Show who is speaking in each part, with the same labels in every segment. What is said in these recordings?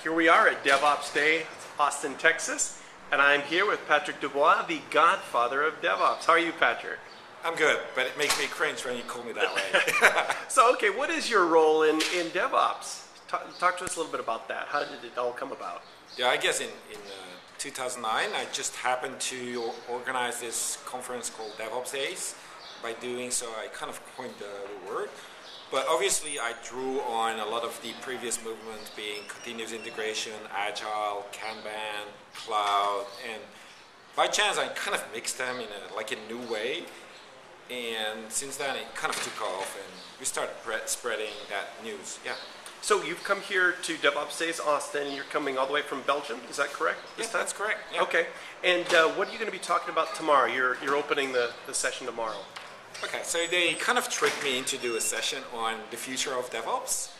Speaker 1: Here we are at DevOps Day, Austin, Texas, and I'm here with Patrick Dubois, the godfather of DevOps. How are you, Patrick?
Speaker 2: I'm good, but it makes me cringe when you call me that way.
Speaker 1: So, okay, what is your role in DevOps? Talk to us a little bit about that. How did it all come about?
Speaker 2: Yeah, I guess in 2009, I just happened to organize this conference called DevOps Days. By doing so, I kind of coined the word. But obviously, I drew on a lot of the previous movements, being continuous integration, agile, Kanban, cloud, and by chance, I kind of mixed them in a new way. And since then, it kind of took off, and we started spreading that news. Yeah.
Speaker 1: So you've come here to DevOps Days Austin, and you're coming all the way from Belgium. Is that correct?
Speaker 2: Yes, that's correct. Yeah.
Speaker 1: Okay. And what are you going to be talking about tomorrow? You're opening the session tomorrow.
Speaker 2: Okay, so they kind of tricked me into do a session on the future of DevOps,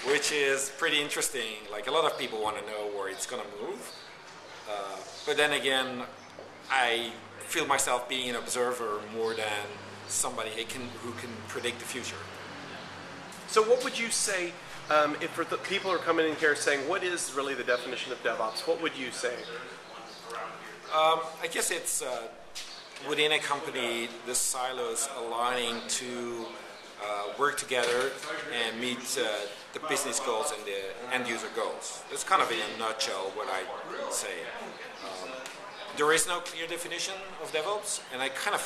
Speaker 2: which is pretty interesting. Like, a lot of people want to know where it's going to move. But then again, I feel myself being an observer more than somebody who can predict the future.
Speaker 1: So what would you say, if for the people who are coming in here saying, what is really the definition of DevOps, what would you say?
Speaker 2: I guess it's within a company, the silos aligning to work together and meet the business goals and the end user goals. That's kind of in a nutshell what I say. There is no clear definition of DevOps, and I kind of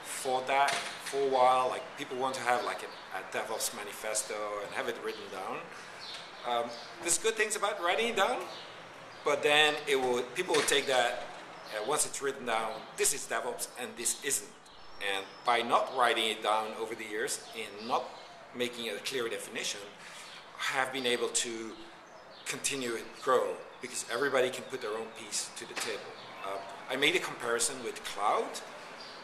Speaker 2: fought that for a while. Like, people want to have like a DevOps manifesto and have it written down. There's good things about writing it down, but then people will take that. Once it's written down, this is DevOps and this isn't. And by not writing it down over the years and not making it a clear definition, I have been able to continue and grow because everybody can put their own piece to the table. I made a comparison with cloud.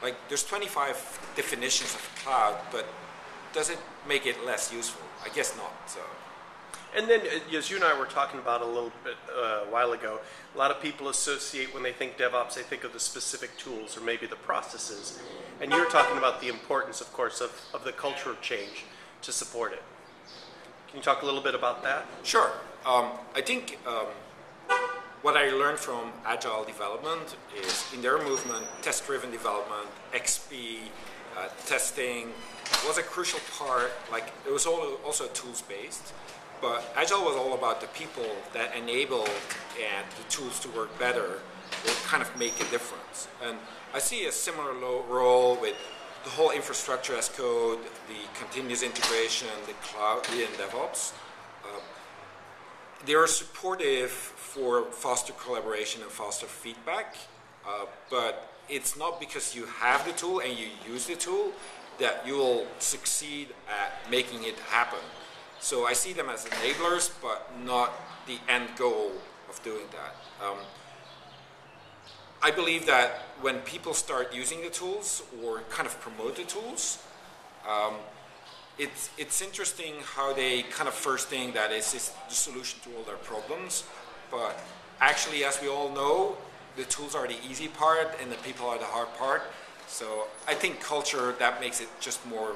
Speaker 2: Like, there's 25 definitions of cloud, but does it make it less useful? I guess not. So.
Speaker 1: And then, as you and I were talking about a little bit a while ago, a lot of people associate, when they think DevOps, they think of the specific tools or maybe the processes. And you're talking about the importance, of course, of the culture of change to support it. Can you talk a little bit about that?
Speaker 2: Sure. I think what I learned from Agile development is, in their movement, test-driven development, XP, testing was a crucial part. Like, it was also tools-based. But Agile was all about the people that enabled and the tools to work better will kind of make a difference. And I see a similar role with the whole infrastructure as code, the continuous integration, the cloud, and DevOps. They are supportive for faster collaboration and faster feedback, but it's not because you have the tool and you use the tool that you will succeed at making it happen. So I see them as enablers, but not the end goal of doing that. I believe that when people start using the tools or kind of promote the tools, it's interesting how they kind of first think that it's the solution to all their problems, but actually, as we all know, the tools are the easy part and the people are the hard part. So I think culture, that makes it just more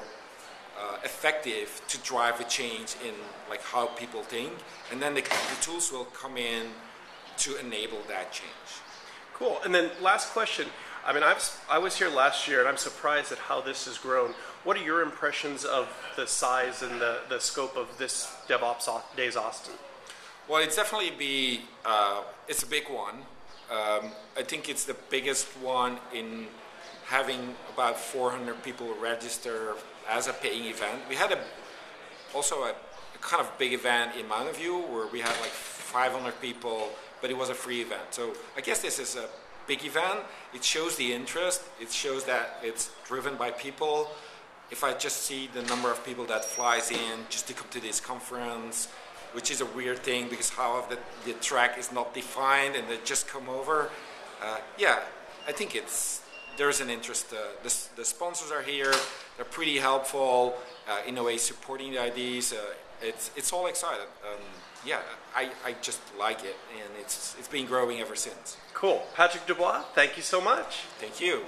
Speaker 2: effective to drive a change in like how people think, and then the tools will come in to enable that change.
Speaker 1: Cool. And then last question. I mean, I was here last year, and I'm surprised at how this has grown. What are your impressions of the size and the scope of this DevOps Days Austin?
Speaker 2: Well, it's definitely it's a big one. I think it's the biggest one in having about 400 people register as a paying event. We had also a kind of big event in Mountain View where we had like 500 people, but it was a free event. So I guess this is a big event. It shows the interest. It shows that it's driven by people. If I just see the number of people that flies in just to come to this conference, which is a weird thing because how the track is not defined and they just come over. Yeah, I think there's an interest. The sponsors are here. They're pretty helpful in a way, supporting the ideas. It's all exciting. Yeah, I just like it, and it's been growing ever since.
Speaker 1: Cool. Patrick Dubois, thank you so much.
Speaker 2: Thank you.